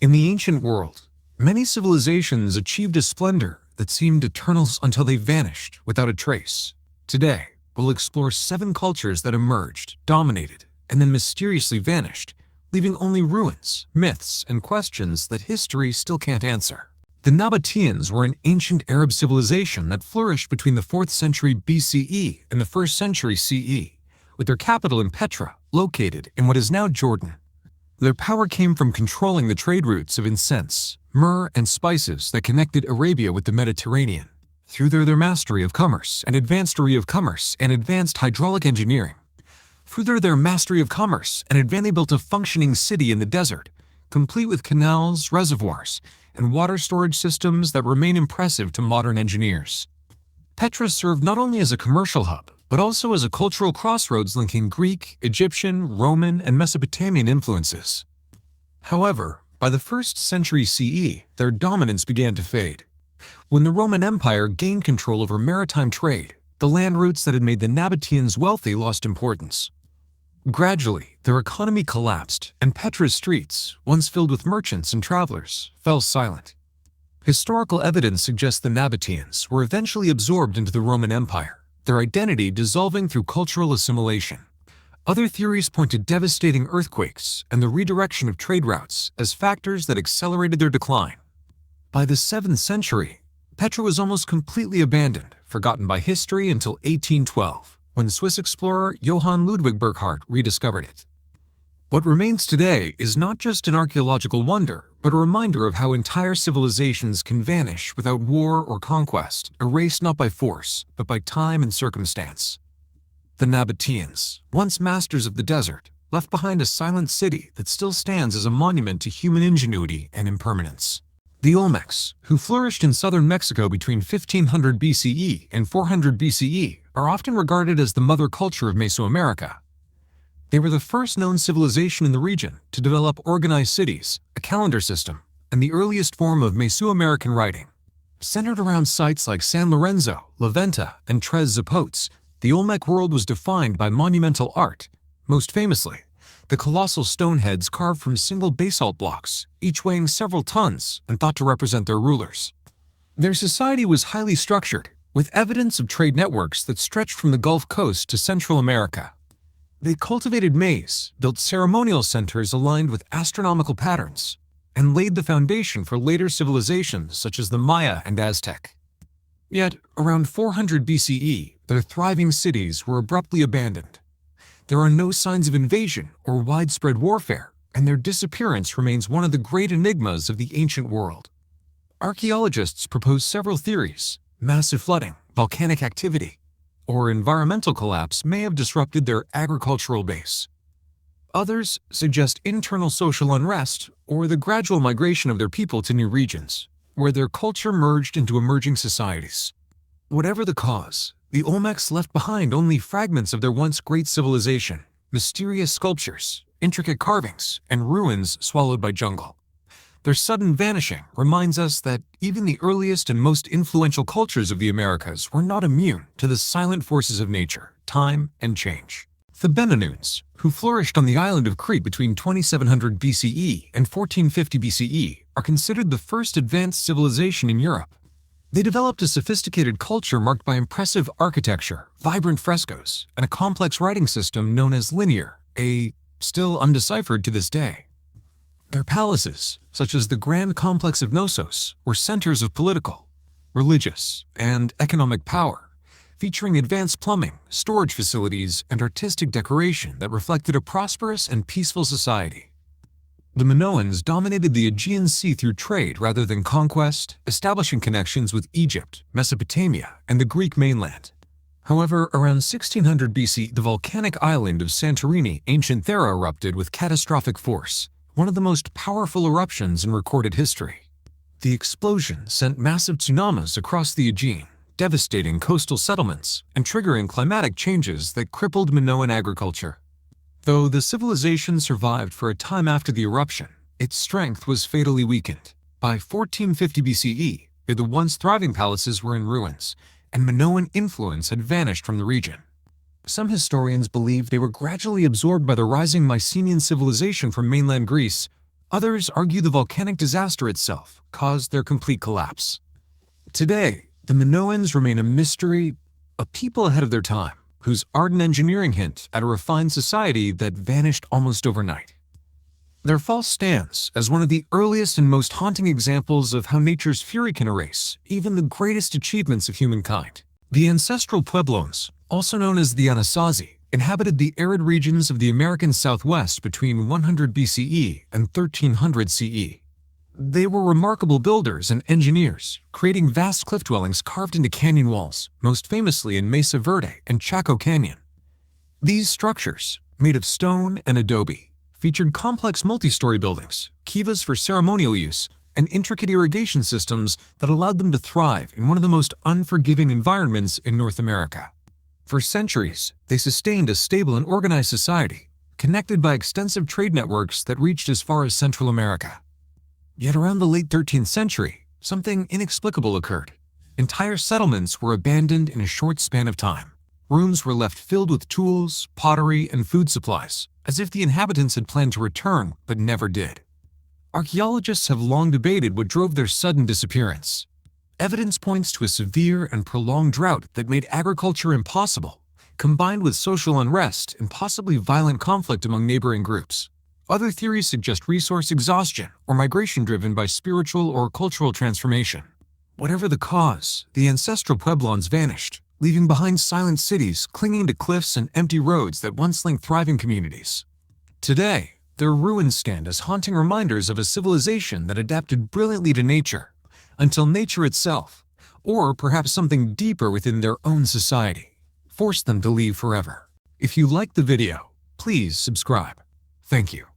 In the ancient world, many civilizations achieved a splendor that seemed eternal until they vanished without a trace. Today, we'll explore 7 cultures that emerged, dominated, and then mysteriously vanished, leaving only ruins, myths, and questions that history still can't answer. The Nabataeans were an ancient Arab civilization that flourished between the 4th century BCE and the 1st century CE, with their capital in Petra, located in what is now Jordan. Their power came from controlling the trade routes of incense, myrrh, and spices that connected Arabia with the Mediterranean. Through their mastery of commerce and advanced hydraulic engineering. They built a functioning city in the desert, complete with canals, reservoirs, and water storage systems that remain impressive to modern engineers. Petra served not only as a commercial hub, but also as a cultural crossroads linking Greek, Egyptian, Roman, and Mesopotamian influences. However, by the 1st century CE, their dominance began to fade. When the Roman Empire gained control over maritime trade, the land routes that had made the Nabataeans wealthy lost importance. Gradually, their economy collapsed, and Petra's streets, once filled with merchants and travelers, fell silent. Historical evidence suggests the Nabataeans were eventually absorbed into the Roman Empire, their identity dissolving through cultural assimilation. Other theories point to devastating earthquakes and the redirection of trade routes as factors that accelerated their decline. By the 7th century, Petra was almost completely abandoned, forgotten by history until 1812, when Swiss explorer Johann Ludwig Burckhardt rediscovered it. What remains today is not just an archaeological wonder, but a reminder of how entire civilizations can vanish without war or conquest, erased not by force, but by time and circumstance. The Nabataeans, once masters of the desert, left behind a silent city that still stands as a monument to human ingenuity and impermanence. The Olmecs, who flourished in southern Mexico between 1500 BCE and 400 BCE, are often regarded as the mother culture of Mesoamerica. They were the first known civilization in the region to develop organized cities, a calendar system, and the earliest form of Mesoamerican writing. Centered around sites like San Lorenzo, La Venta, and Tres Zapotes, the Olmec world was defined by monumental art, most famously, the colossal stone heads carved from single basalt blocks, each weighing several tons and thought to represent their rulers. Their society was highly structured, with evidence of trade networks that stretched from the Gulf Coast to Central America. They cultivated maize, built ceremonial centers aligned with astronomical patterns, and laid the foundation for later civilizations such as the Maya and Aztec. Yet, around 400 BCE, their thriving cities were abruptly abandoned. There are no signs of invasion or widespread warfare, and their disappearance remains one of the great enigmas of the ancient world. Archaeologists propose several theories. Massive flooding, volcanic activity, or environmental collapse may have disrupted their agricultural base. Others suggest internal social unrest or the gradual migration of their people to new regions, where their culture merged into emerging societies. Whatever the cause, the Olmecs left behind only fragments of their once great civilization, mysterious sculptures, intricate carvings, and ruins swallowed by jungle. Their sudden vanishing reminds us that even the earliest and most influential cultures of the Americas were not immune to the silent forces of nature, time, and change. The Minoans, who flourished on the island of Crete between 2700 BCE and 1450 BCE, are considered the first advanced civilization in Europe. They developed a sophisticated culture marked by impressive architecture, vibrant frescoes, and a complex writing system known as linear, still undeciphered to this day. Their palaces, such as the Grand Complex of Knossos, were centers of political, religious, and economic power, featuring advanced plumbing, storage facilities, and artistic decoration that reflected a prosperous and peaceful society. The Minoans dominated the Aegean Sea through trade rather than conquest, establishing connections with Egypt, Mesopotamia, and the Greek mainland. However, around 1600 BC, the volcanic island of Santorini, ancient Thera, erupted with catastrophic force, one of the most powerful eruptions in recorded history. The explosion sent massive tsunamis across the Aegean, devastating coastal settlements and triggering climatic changes that crippled Minoan agriculture. Though the civilization survived for a time after the eruption, its strength was fatally weakened. By 1450 BCE, the once thriving palaces were in ruins, and Minoan influence had vanished from the region. Some historians believe they were gradually absorbed by the rising Mycenaean civilization from mainland Greece. Others argue the volcanic disaster itself caused their complete collapse. Today, the Minoans remain a mystery, a people ahead of their time, whose ardent engineering hint at a refined society that vanished almost overnight. Their fall stands as one of the earliest and most haunting examples of how nature's fury can erase even the greatest achievements of humankind. The ancestral Puebloans, also known as the Anasazi, inhabited the arid regions of the American Southwest between 100 BCE and 1300 CE. They were remarkable builders and engineers, creating vast cliff dwellings carved into canyon walls, most famously in Mesa Verde and Chaco Canyon. These structures, made of stone and adobe, featured complex multi-story buildings, kivas for ceremonial use, and intricate irrigation systems that allowed them to thrive in one of the most unforgiving environments in North America. For centuries, they sustained a stable and organized society, connected by extensive trade networks that reached as far as Central America. Yet around the late 13th century, something inexplicable occurred. Entire settlements were abandoned in a short span of time. Rooms were left filled with tools, pottery, and food supplies, as if the inhabitants had planned to return but never did. Archaeologists have long debated what drove their sudden disappearance. Evidence points to a severe and prolonged drought that made agriculture impossible, combined with social unrest and possibly violent conflict among neighboring groups. Other theories suggest resource exhaustion or migration driven by spiritual or cultural transformation. Whatever the cause, the ancestral Puebloans vanished, leaving behind silent cities clinging to cliffs and empty roads that once linked thriving communities. Today, their ruins stand as haunting reminders of a civilization that adapted brilliantly to nature, until nature itself, or perhaps something deeper within their own society, forced them to leave forever. If you liked the video, please subscribe. Thank you.